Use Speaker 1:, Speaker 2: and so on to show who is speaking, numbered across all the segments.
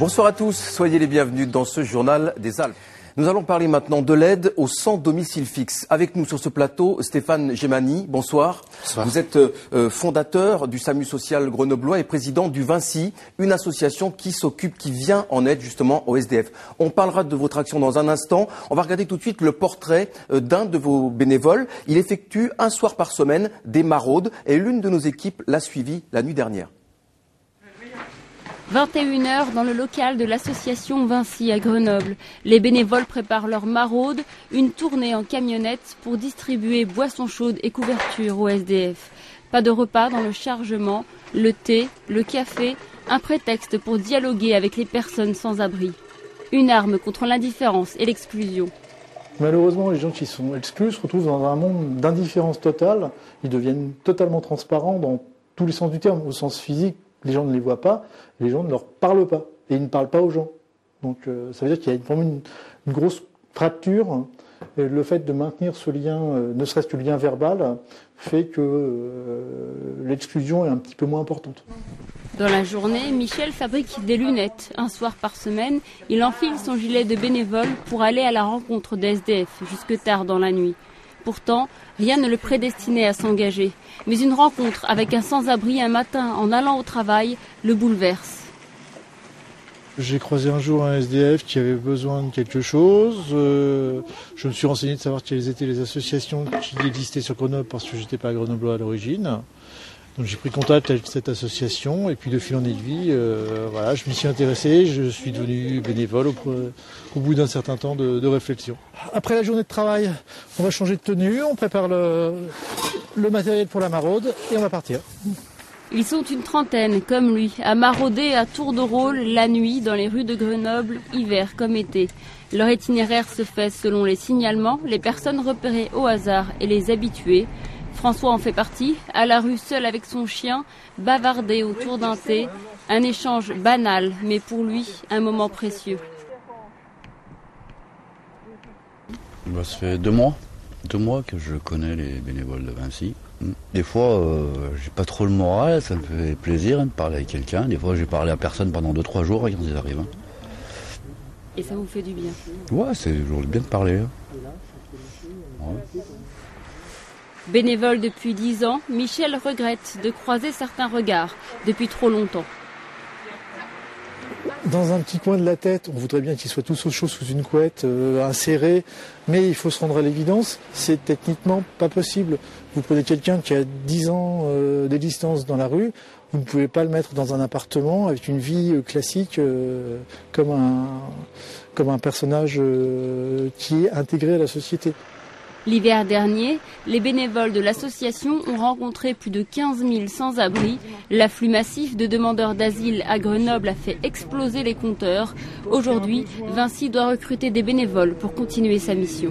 Speaker 1: Bonsoir à tous, soyez les bienvenus dans ce journal des Alpes. Nous allons parler maintenant de l'aide aux sans domicile fixe. Avec nous sur ce plateau, Stéphane Gemani, bonsoir.
Speaker 2: Bonsoir.
Speaker 1: Vous êtes fondateur du SAMU social grenoblois et président du Vinci, une association qui vient en aide justement aux SDF. On parlera de votre action dans un instant. On va regarder tout de suite le portrait d'un de vos bénévoles. Il effectue un soir par semaine des maraudes et l'une de nos équipes l'a suivi la nuit dernière.
Speaker 3: 21h dans le local de l'association Vinci à Grenoble. Les bénévoles préparent leur maraude, une tournée en camionnette pour distribuer boissons chaudes et couvertures aux SDF. Pas de repas dans le chargement, le thé, le café, un prétexte pour dialoguer avec les personnes sans abri. Une arme contre l'indifférence et l'exclusion.
Speaker 4: Malheureusement, les gens qui sont exclus se retrouvent dans un monde d'indifférence totale. Ils deviennent totalement transparents dans tous les sens du terme, au sens physique. Les gens ne les voient pas, les gens ne leur parlent pas, et ils ne parlent pas aux gens. Donc ça veut dire qu'il y a vraiment une grosse fracture. Et le fait de maintenir ce lien, ne serait-ce que le lien verbal, fait que l'exclusion est un petit peu moins importante.
Speaker 3: Dans la journée, Michel fabrique des lunettes. Un soir par semaine, il enfile son gilet de bénévole pour aller à la rencontre des SDF jusque tard dans la nuit. Pourtant, rien ne le prédestinait à s'engager. Mais une rencontre avec un sans-abri un matin en allant au travail le bouleverse.
Speaker 4: J'ai croisé un jour un SDF qui avait besoin de quelque chose. Je me suis renseigné de savoir quelles étaient les associations qui existaient sur Grenoble parce que j'étais pas grenoblois à l'origine. Donc j'ai pris contact avec cette association et puis de fil en aiguille, voilà, je m'y suis intéressé, je suis devenu bénévole au bout d'un certain temps de réflexion. Après la journée de travail, on va changer de tenue, on prépare le matériel pour la maraude et on va partir.
Speaker 3: Ils sont une trentaine, comme lui, à marauder à tour de rôle la nuit dans les rues de Grenoble, hiver comme été. Leur itinéraire se fait selon les signalements, les personnes repérées au hasard et les habitués. François en fait partie, à la rue seul avec son chien, bavardé autour d'un thé, un échange banal, mais pour lui, un moment précieux.
Speaker 2: Ça fait 2 mois que je connais les bénévoles de Vinci. Des fois, j'ai pas trop le moral, ça me fait plaisir de parler avec quelqu'un. Des fois, j'ai parlé à personne pendant 2-3 jours quand ils arrivent.
Speaker 3: Et ça vous fait du bien?
Speaker 2: Ouais, c'est toujours bien de parler. Ouais.
Speaker 3: Bénévole depuis 10 ans, Michel regrette de croiser certains regards depuis trop longtemps.
Speaker 4: Dans un petit coin de la tête, on voudrait bien qu'ils soient tous au chaud sous une couette, insérés, mais il faut se rendre à l'évidence, c'est techniquement pas possible. Vous prenez quelqu'un qui a 10 ans d'existence dans la rue, vous ne pouvez pas le mettre dans un appartement avec une vie classique comme un personnage qui est intégré à la société.
Speaker 3: L'hiver dernier, les bénévoles de l'association ont rencontré plus de 15 000 sans-abri. L'afflux massif de demandeurs d'asile à Grenoble a fait exploser les compteurs. Aujourd'hui, Vinci doit recruter des bénévoles pour continuer sa mission.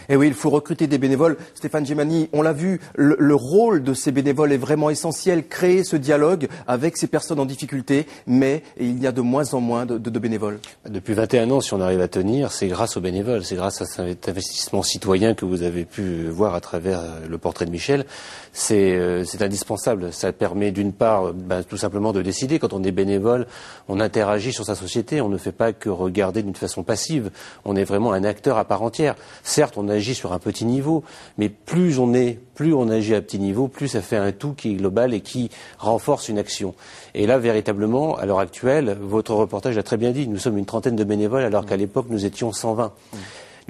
Speaker 1: Et oui, il faut recruter des bénévoles. Stéphane Gemani, on l'a vu, le rôle de ces bénévoles est vraiment essentiel. Créer ce dialogue avec ces personnes en difficulté, mais il y a de moins en moins de bénévoles.
Speaker 5: Depuis 21 ans, si on arrive à tenir, c'est grâce aux bénévoles. C'est grâce à cet investissement citoyen que vous avez pu voir à travers le portrait de Michel. C'est indispensable. Ça permet d'une part, tout simplement de décider. Quand on est bénévole, on interagit sur sa société. On ne fait pas que regarder d'une façon passive. On est vraiment un acteur à part entière. Certes, on agit sur un petit niveau, mais plus on agit à petit niveau, plus ça fait un tout qui est global et qui renforce une action. Et là, véritablement, à l'heure actuelle, votre reportage l'a très bien dit, nous sommes une trentaine de bénévoles alors qu'à l'époque, nous étions 120.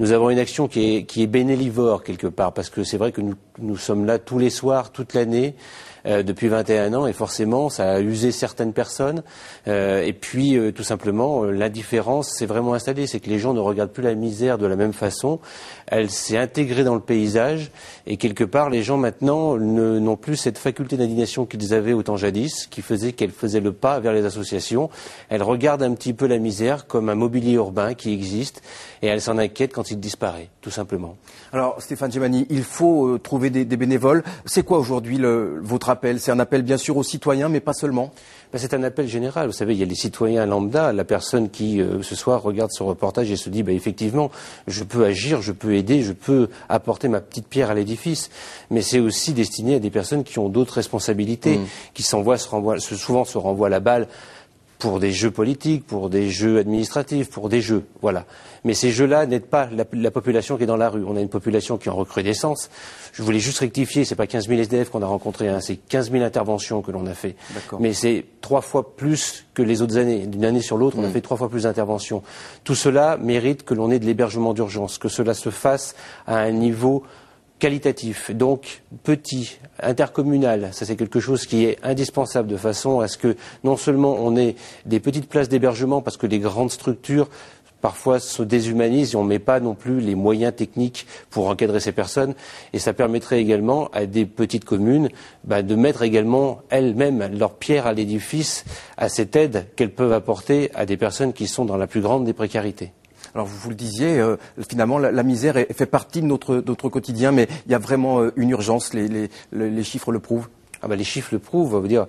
Speaker 5: Nous avons une action qui est bénélivore quelque part, parce que c'est vrai que nous sommes là tous les soirs, toute l'année, depuis 21 ans, et forcément, ça a usé certaines personnes. Et puis, tout simplement, l'indifférence s'est vraiment installée. C'est que les gens ne regardent plus la misère de la même façon. Elle s'est intégrée dans le paysage. Et quelque part, les gens maintenant n'ont plus cette faculté d'indignation qu'ils avaient au temps jadis, qui faisait qu'elles faisaient le pas vers les associations. Elles regardent un petit peu la misère comme un mobilier urbain qui existe, et elles s'en inquiètent quand il disparaît, tout simplement.
Speaker 1: Alors, Stéphane Gemani, il faut trouver des bénévoles. C'est quoi aujourd'hui votre appel? C'est un appel bien sûr aux citoyens, mais pas seulement.
Speaker 5: C'est un appel général. Vous savez, il y a les citoyens lambda, la personne qui, ce soir, regarde ce reportage et se dit, effectivement, je peux agir, je peux aider, je peux apporter ma petite pierre à l'édifice. Mais c'est aussi destiné à des personnes qui ont d'autres responsabilités, qui souvent se renvoient la balle pour des jeux politiques, pour des jeux administratifs, pour des jeux, voilà. Mais ces jeux-là n'aident pas la population qui est dans la rue. On a une population qui est en recrudescence. Je voulais juste rectifier, c'est pas 15 000 SDF qu'on a rencontrés, hein, c'est 15 000 interventions que l'on a fait. Mais c'est 3 fois plus que les autres années. D'une année sur l'autre, on a fait 3 fois plus d'interventions. Tout cela mérite que l'on ait de l'hébergement d'urgence, que cela se fasse à un niveau qualitatif, donc petit, intercommunal, ça c'est quelque chose qui est indispensable de façon à ce que non seulement on ait des petites places d'hébergement parce que les grandes structures parfois se déshumanisent et on ne met pas non plus les moyens techniques pour encadrer ces personnes. Et ça permettrait également à des petites communes de mettre également elles-mêmes leur pierre à l'édifice, à cette aide qu'elles peuvent apporter à des personnes qui sont dans la plus grande des précarités.
Speaker 1: Alors vous le disiez, finalement la misère fait partie de notre quotidien, mais il y a vraiment une urgence, les chiffres le prouvent.
Speaker 5: Les chiffres le prouvent, on veut dire,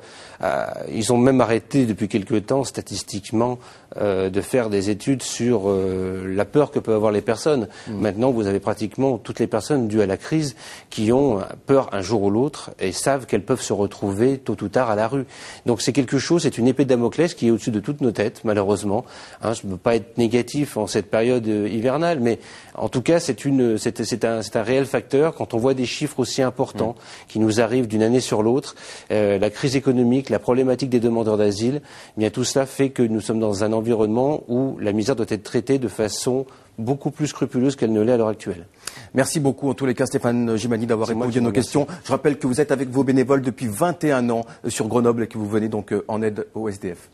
Speaker 5: ils ont même arrêté depuis quelque temps statistiquement de faire des études sur la peur que peuvent avoir les personnes. Maintenant, vous avez pratiquement toutes les personnes dues à la crise qui ont peur un jour ou l'autre et savent qu'elles peuvent se retrouver tôt ou tard à la rue. Donc c'est quelque chose, c'est une épée de Damoclès qui est au-dessus de toutes nos têtes, malheureusement. Je ne veux pas être négatif en cette période hivernale, mais en tout cas, c'est un réel facteur. Quand on voit des chiffres aussi importants qui nous arrivent d'une année sur l'autre, la crise économique, la problématique des demandeurs d'asile, eh bien tout cela fait que nous sommes dans un environnement où la misère doit être traitée de façon beaucoup plus scrupuleuse qu'elle ne l'est à l'heure actuelle.
Speaker 1: Merci beaucoup en tous les cas Stéphane Gimani d'avoir répondu à nos questions. Je rappelle que vous êtes avec vos bénévoles depuis 21 ans sur Grenoble et que vous venez donc en aide au SDF.